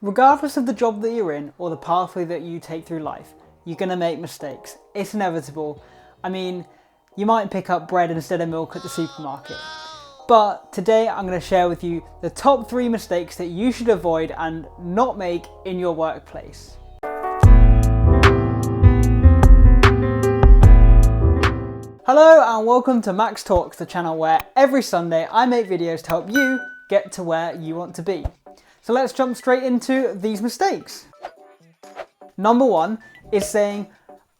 Regardless of the job that you're in or the pathway that you take through life, you're going to make mistakes. It's inevitable. I mean, you might pick up bread instead of milk at the supermarket. But today I'm going to share with you the top 3 mistakes that you should avoid and not make in your workplace. Hello and welcome to Max Talks, the channel where every Sunday I make videos to help you get to where you want to be. So let's jump straight into these mistakes. Number 1 is saying,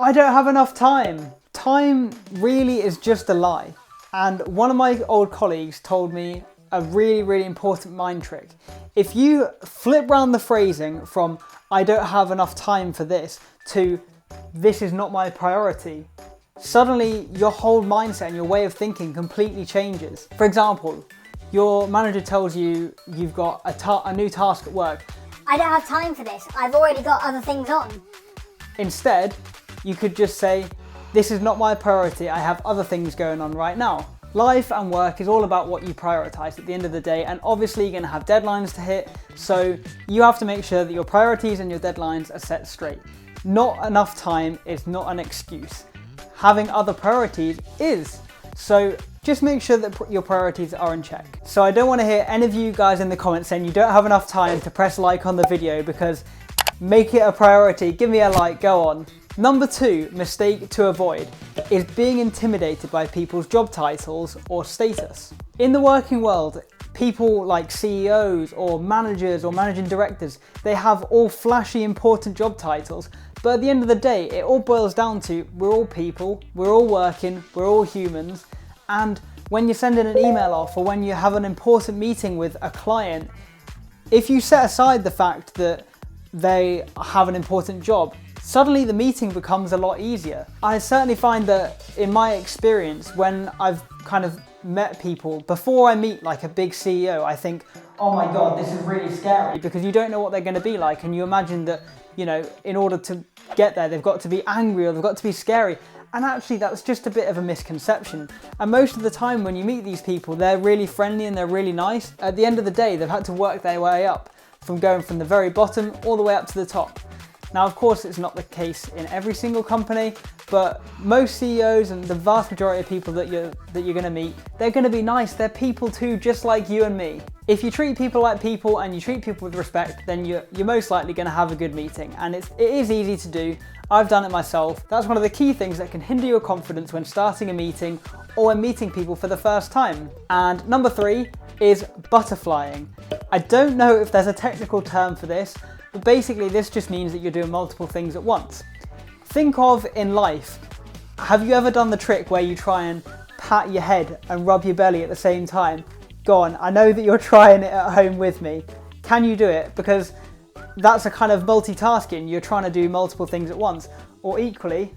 I don't have enough time. Time really is just a lie. And one of my old colleagues told me a really important mind trick. If you flip around the phrasing from I don't have enough time for this to this is not my priority, suddenly your whole mindset and your way of thinking completely changes. For example, your manager tells you you've got a new task at work. I don't have time for this. I've already got other things on. Instead, you could just say, this is not my priority. I have other things going on right now. Life and work is all about what you prioritize at the end of the day, and obviously you're going to have deadlines to hit, so you have to make sure that your priorities and your deadlines are set straight. Not enough time is not an excuse. Having other priorities is. So just make sure that your priorities are in check. So I don't want to hear any of you guys in the comments saying you don't have enough time to press like on the video, because make it a priority. Give me a like, go on. Number 2 mistake to avoid is being intimidated by people's job titles or status. In the working world, people like CEOs or managers or managing directors, they have all flashy important job titles, but at the end of the day, it all boils down to we're all people, we're all working, we're all humans, and when you're sending an email off or when you have an important meeting with a client, if you set aside the fact that they have an important job, suddenly the meeting becomes a lot easier. I certainly find that in my experience, when I've kind of met people, before I meet like a big CEO, I think, oh my God, this is really scary, because you don't know what they're going to be like, and you imagine that, you know, in order to get there, they've got to be angry or they've got to be scary. And actually that's just a bit of a misconception. And most of the time when you meet these people, they're really friendly and they're really nice. At the end of the day, they've had to work their way up from going from the very bottom all the way up to the top. Now, of course, it's not the case in every single company, but most CEOs and the vast majority of people that you're going to meet, they're going to be nice. They're people too, just like you and me. If you treat people like people and you treat people with respect, then you're most likely going to have a good meeting. And it is easy to do. I've done it myself. That's one of the key things that can hinder your confidence when starting a meeting or when meeting people for the first time. And number 3 is butterflying. I don't know if there's a technical term for this, but basically this just means that you're doing multiple things at once. Think of in life, have you ever done the trick where you try and pat your head and rub your belly at the same time? Go on, I know that you're trying it at home with me. Can you do it? Because that's a kind of multitasking. You're trying to do multiple things at once. Or equally,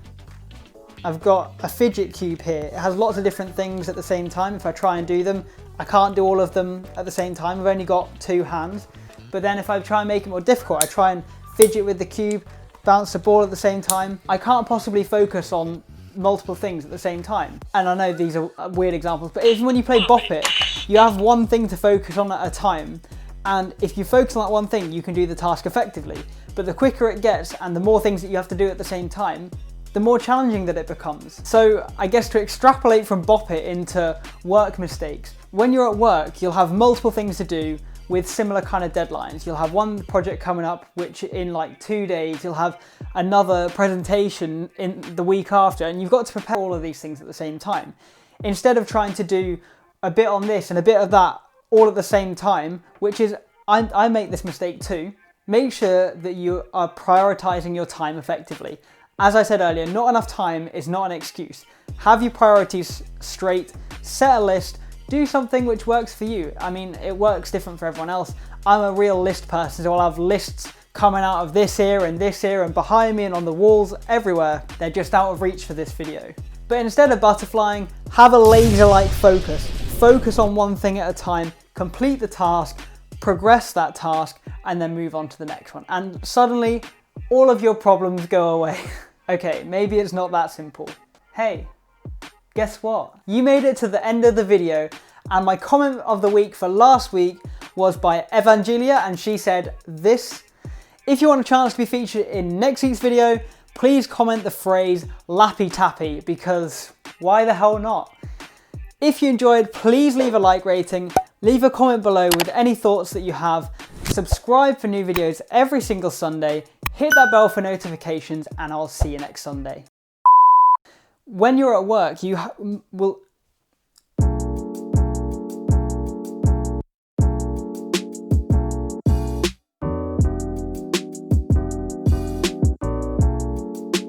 I've got a fidget cube here. It has lots of different things at the same time. If I try and do them, I can't do all of them at the same time. I've only got 2 hands. But then if I try and make it more difficult, I try and fidget with the cube, bounce the ball at the same time. I can't possibly focus on multiple things at the same time. And I know these are weird examples, but even when you play Bop It, you have one thing to focus on at a time. And if you focus on that one thing, you can do the task effectively. But the quicker it gets and the more things that you have to do at the same time, the more challenging that it becomes. So I guess to extrapolate from Bop It into work mistakes, when you're at work, you'll have multiple things to do with similar kind of deadlines. You'll have one project coming up, which in like 2 days, you'll have another presentation in the week after, and you've got to prepare all of these things at the same time. Instead of trying to do a bit on this and a bit of that all at the same time, which is, I make this mistake too, make sure that you are prioritizing your time effectively. As I said earlier, not enough time is not an excuse. Have your priorities straight, set a list, do something which works for you. I mean, it works different for everyone else. I'm a real list person, so I'll have lists coming out of this ear and behind me and on the walls everywhere. They're just out of reach for this video. But instead of butterflying, have a laser-like focus. Focus on one thing at a time, complete the task, progress that task, and then move on to the next one. And suddenly, all of your problems go away. Okay, maybe it's not that simple. Hey, guess what? You made it to the end of the video, and my comment of the week for last week was by Evangelia, and she said, "This If you want a chance to be featured in next week's video, please comment the phrase lappy tappy, because why the hell not? If you enjoyed, please leave a like rating, leave a comment below with any thoughts that you have, subscribe for new videos every single Sunday, hit that bell for notifications, and I'll see you next Sunday. When you're at work, you will